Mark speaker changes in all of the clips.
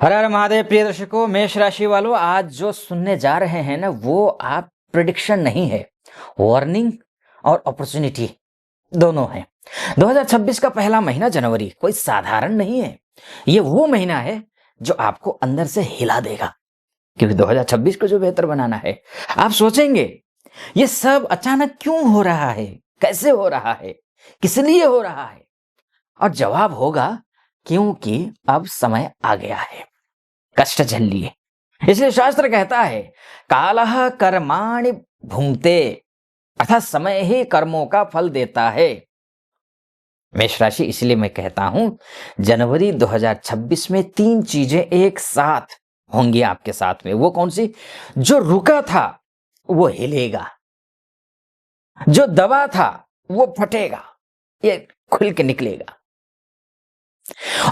Speaker 1: हर हर महादेव प्रिय दर्शकों, मेष राशि वालों, आज जो सुनने जा रहे हैं ना, वो आप प्रिडिक्शन नहीं है, वार्निंग और अपॉर्चुनिटी दोनों है। 2026 का पहला महीना जनवरी कोई साधारण नहीं है। ये वो महीना है जो आपको अंदर से हिला देगा, क्योंकि 2026 को जो बेहतर बनाना है। आप सोचेंगे ये सब अचानक क्यों हो रहा है, कैसे हो रहा है, किस लिए हो रहा है, और जवाब होगा क्योंकि अब समय आ गया है। कष्ट झेल लिए। इसलिए शास्त्र कहता है कालः कर्माणि भुंक्ते, अर्थात समय ही कर्मों का फल देता है। मेष राशि, इसलिए मैं कहता हूं जनवरी 2026 में 3 चीजें एक साथ होंगी आपके साथ में। वो कौन सी? जो रुका था वो हिलेगा, जो दबा था वो फटेगा, ये खुल के निकलेगा,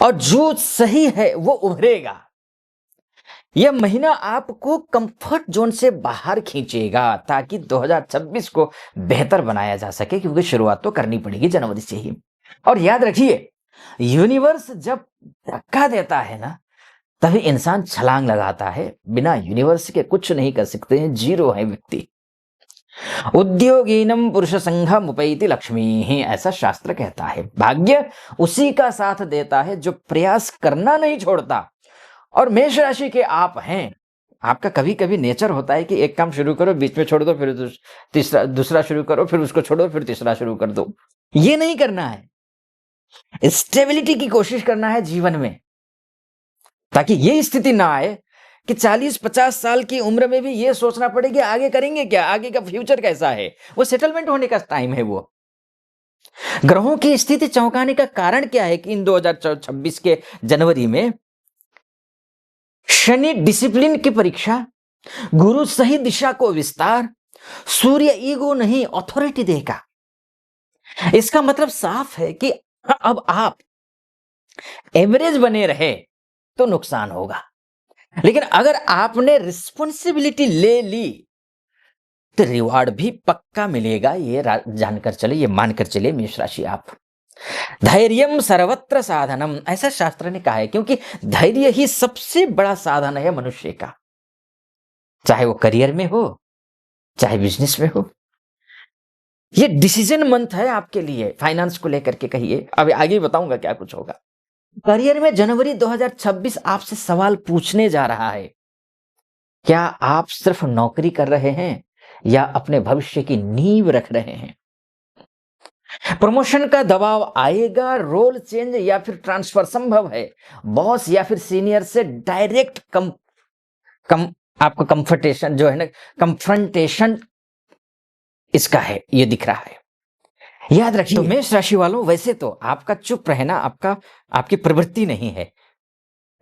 Speaker 1: और जो सही है वो उभरेगा। यह महीना आपको कंफर्ट जोन से बाहर खींचेगा ताकि 2026 को बेहतर बनाया जा सके, क्योंकि शुरुआत तो करनी पड़ेगी जनवरी से ही। और याद रखिए, यूनिवर्स जब धक्का देता है ना, तभी इंसान छलांग लगाता है। बिना यूनिवर्स के कुछ नहीं कर सकते हैं, जीरो है व्यक्ति। उद्योगीनम पुरुष संघम उपैति लक्ष्मी ही, ऐसा शास्त्र कहता है। भाग्य उसी का साथ देता है जो प्रयास करना नहीं छोड़ता। और मेष राशि के आप हैं, आपका कभी कभी नेचर होता है कि एक काम शुरू करो, बीच में छोड़ दो, फिर दूसरा शुरू करो, फिर उसको छोड़ो, फिर तीसरा शुरू कर दो। ये नहीं करना है। स्टेबिलिटी की कोशिश करना है जीवन में, ताकि ये स्थिति ना आए कि 40-50 साल की उम्र में भी ये सोचना पड़े कि आगे करेंगे क्या, आगे का फ्यूचर कैसा है। वो सेटलमेंट होने का टाइम है। वो ग्रहों की स्थिति चौंकाने का कारण क्या है कि इन 2026 के जनवरी में शनि डिसिप्लिन की परीक्षा, गुरु सही दिशा को विस्तार, सूर्य ईगो नहीं अथॉरिटी देगा। इसका मतलब साफ है कि अब आप एवरेज बने रहे तो नुकसान होगा, लेकिन अगर आपने रिस्पॉन्सिबिलिटी ले ली तो रिवार्ड भी पक्का मिलेगा। ये जानकर चले, ये मानकर चले मेष राशि आप। धैर्यम सर्वत्र साधनम, ऐसा शास्त्र ने कहा है, क्योंकि धैर्य ही सबसे बड़ा साधन है मनुष्य का, चाहे वो करियर में हो, चाहे बिजनेस में हो। ये डिसीजन मंथ है आपके लिए, फाइनेंस को लेकर के कहिए, अभी आगे बताऊंगा क्या कुछ होगा। करियर में जनवरी 2026 आपसे सवाल पूछने जा रहा है। क्या आप सिर्फ नौकरी कर रहे हैं या अपने भविष्य की नींव रख रहे हैं? प्रमोशन का दबाव आएगा, रोल चेंज या फिर ट्रांसफर संभव है। बॉस या फिर सीनियर से डायरेक्ट आपको कंफर्टेशन जो है ना, कंफ्रंटेशन इसका है, ये दिख रहा है। याद रखिए, तो मेष राशि वालों, वैसे तो आपका चुप रहना आपकी प्रवृत्ति नहीं है,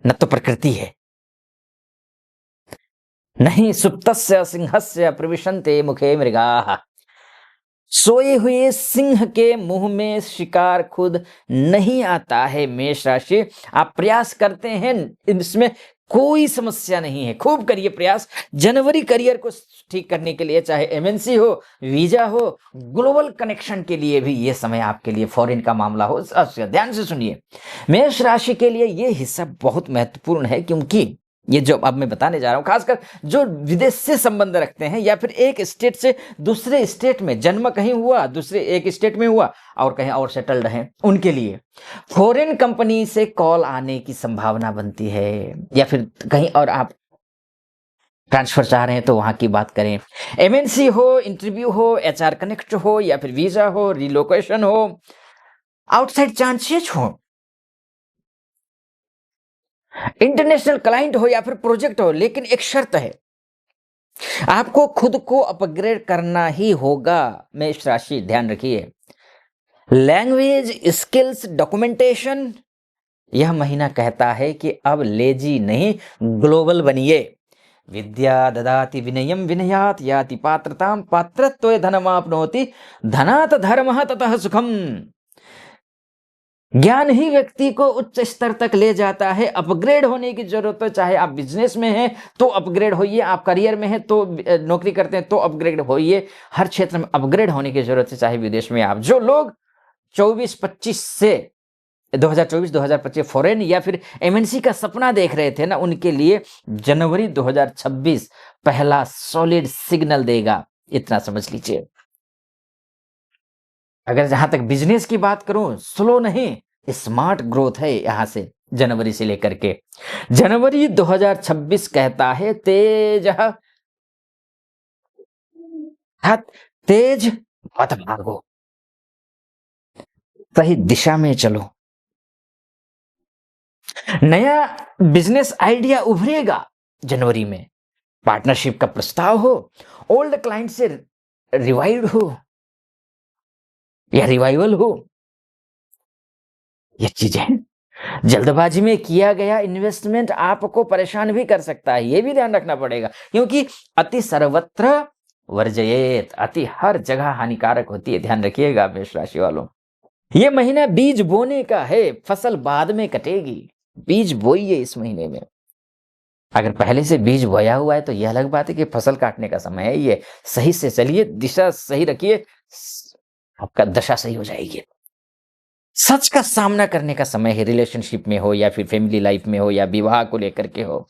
Speaker 1: न तो प्रकृति है। नहीं सुप्तस्य सिंहस्य प्रविशन्ते मुखे मृगाः, सोए हुए सिंह के मुंह में शिकार खुद नहीं आता है। मेष राशि, आप प्रयास करते हैं, इसमें कोई समस्या नहीं है, खूब करिए प्रयास। जनवरी करियर को ठीक करने के लिए, चाहे एमएनसी हो, वीजा हो, ग्लोबल कनेक्शन के लिए भी ये समय आपके लिए, फॉरेन का मामला हो, ध्यान से सुनिए। मेष राशि के लिए ये हिस्सा बहुत महत्वपूर्ण है, क्योंकि ये जो अब मैं बताने जा रहा हूं, खासकर जो विदेश से संबंध रखते हैं या फिर एक स्टेट से दूसरे स्टेट में, जन्म कहीं हुआ, दूसरे एक स्टेट में हुआ और कहीं और सेटल्ड हैं, उनके लिए फॉरेन कंपनी से कॉल आने की संभावना बनती है। या फिर कहीं और आप ट्रांसफर चाह रहे हैं तो वहां की बात करें। एमएनसी हो, इंटरव्यू हो, एचआर कनेक्ट हो, या फिर वीजा हो, रिलोकेशन हो, आउटसाइड चांसेस हो, इंटरनेशनल क्लाइंट हो या फिर प्रोजेक्ट हो। लेकिन एक शर्त है, आपको खुद को अपग्रेड करना ही होगा। मेष राशि, ध्यान रखिए, लैंग्वेज स्किल्स, डॉक्यूमेंटेशन, यह महीना कहता है कि अब लेजी नहीं, ग्लोबल बनिए। विद्या ददाति विनयम विनयात याति पात्रताम पात्रत्वे धनमाप्नोति धनात् धर्मः ततः सुखम। ज्ञान ही व्यक्ति को उच्च स्तर तक ले जाता है। अपग्रेड होने की जरूरत है, चाहे आप बिजनेस में हैं तो अपग्रेड होइए, आप करियर में हैं तो, नौकरी करते हैं तो अपग्रेड होइए। हर क्षेत्र में अपग्रेड होने की जरूरत है, चाहे विदेश में आप। जो लोग 24-25 से 2024-2025 फॉरेन या फिर एमएनसी का सपना देख रहे थे ना, उनके लिए जनवरी 2026 पहला सॉलिड सिग्नल देगा, इतना समझ लीजिए। अगर जहां तक बिजनेस की बात करूं, स्लो नहीं, स्मार्ट ग्रोथ है यहां से जनवरी से लेकर के। जनवरी 2026 कहता है तेज तेज मत भागो, सही दिशा में चलो। नया बिजनेस आइडिया उभरेगा जनवरी में, पार्टनरशिप का प्रस्ताव हो, ओल्ड क्लाइंट से रिवाइव हो या रिवाइवल हो, ये चीजें। जल्दबाजी में किया गया इन्वेस्टमेंट आपको परेशान भी कर सकता है, ये भी ध्यान रखना पड़ेगा, क्योंकि अति सर्वत्र वर्जयेत, अति हर जगह हानिकारक होती है, ध्यान रखिएगा मेष राशि वालों। ये महीना बीज बोने का है, फसल बाद में कटेगी, बीज बोइए इस महीने में। अगर पहले से बीज बोया हुआ है तो यह अलग बात है कि फसल काटने का समय है, ये सही से चलिए, दिशा सही रखिए, आपका दशा सही हो जाएगी। सच का सामना करने का समय है, रिलेशनशिप में हो या फिर फैमिली लाइफ में हो या विवाह को लेकर के हो।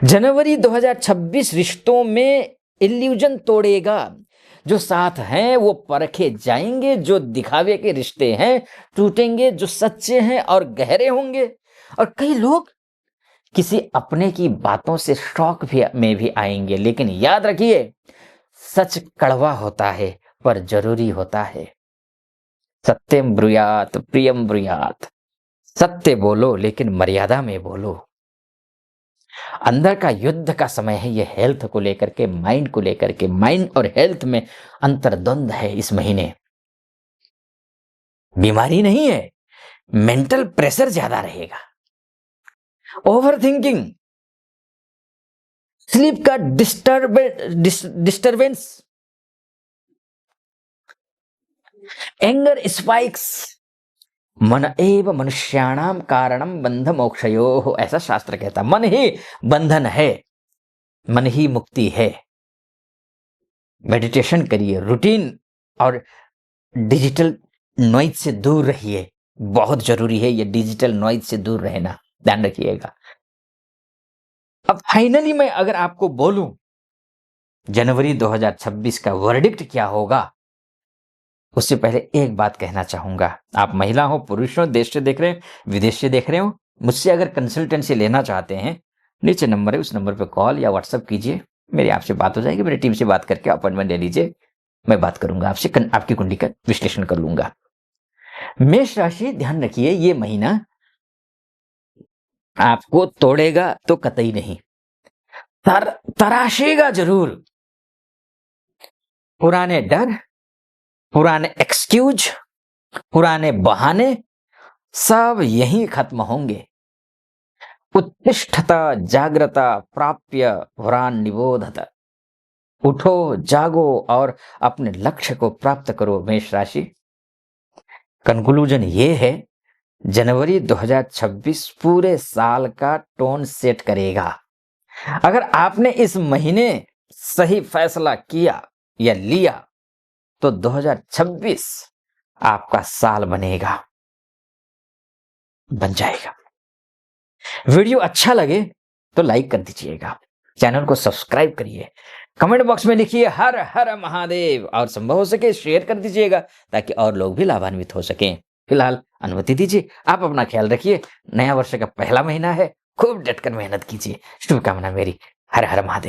Speaker 1: जनवरी 2026 रिश्तों में इल्यूजन तोड़ेगा, जो साथ हैं वो परखे जाएंगे, जो दिखावे के रिश्ते हैं टूटेंगे, जो सच्चे हैं और गहरे होंगे। और कई लोग किसी अपने की बातों से शौक में भी आएंगे, लेकिन याद रखिए सच कड़वा होता है पर जरूरी होता है। सत्यम ब्रूयात प्रियम ब्रूयात, सत्य बोलो लेकिन मर्यादा में बोलो। अंदर का युद्ध का समय है ये, हेल्थ को लेकर के, माइंड को लेकर के। माइंड और हेल्थ में अंतर्द्वंद है इस महीने, बीमारी नहीं है, मेंटल प्रेशर ज्यादा रहेगा, ओवर थिंकिंग, स्लीप का डिस्टर्बेंस, एंगर स्पाइक्स। मन एव मनुष्याणाम कारणम बंध मोक्षयो, ऐसा शास्त्र कहता। मन ही बंधन है, मन ही मुक्ति है। मेडिटेशन करिए, रूटीन और डिजिटल नॉइज से दूर रहिए, बहुत जरूरी है ये डिजिटल नॉइज से दूर रहना, ध्यान रखिएगा। अब फाइनली मैं अगर आपको बोलूं जनवरी 2026 का वर्डिक्ट क्या होगा, उससे पहले एक बात कहना चाहूंगा। आप महिला हो, पुरुष हो, देश से देख रहे हो, विदेश से देख रहे हो, मुझसे अगर कंसल्टेंसी लेना चाहते हैं, नीचे नंबर है, उस नंबर पे कॉल या व्हाट्सएप कीजिए, मेरी आपसे बात हो जाएगी। मेरी टीम से बात करके अपॉइंटमेंट ले लीजिए, मैं बात करूंगा आपसे, आपकी कुंडली का विश्लेषण कर लूंगा। मेष राशि, ध्यान रखिए ये महीना आपको तोड़ेगा तो कतई नहीं, तराशेगा जरूर। पुराने डर, पुराने एक्सक्यूज, पुराने बहाने सब यहीं खत्म होंगे। उत्तिष्ठता जाग्रता प्राप्य वरान निबोधत, उठो जागो और अपने लक्ष्य को प्राप्त करो मेष राशि। कंक्लूजन ये है, जनवरी 2026 पूरे साल का टोन सेट करेगा। अगर आपने इस महीने सही फैसला किया या लिया तो 2026 आपका साल बनेगा, बन जाएगा। वीडियो अच्छा लगे तो लाइक कर दीजिएगा, चैनल को सब्सक्राइब करिए, कमेंट बॉक्स में लिखिए हर हर महादेव, और संभव हो सके शेयर कर दीजिएगा ताकि और लोग भी लाभान्वित हो सकें। फिलहाल अनुमति दीजिए, आप अपना ख्याल रखिए। नया वर्ष का पहला महीना है, खूब डटकर मेहनत कीजिए। शुभकामना मेरी। हर हर महादेव।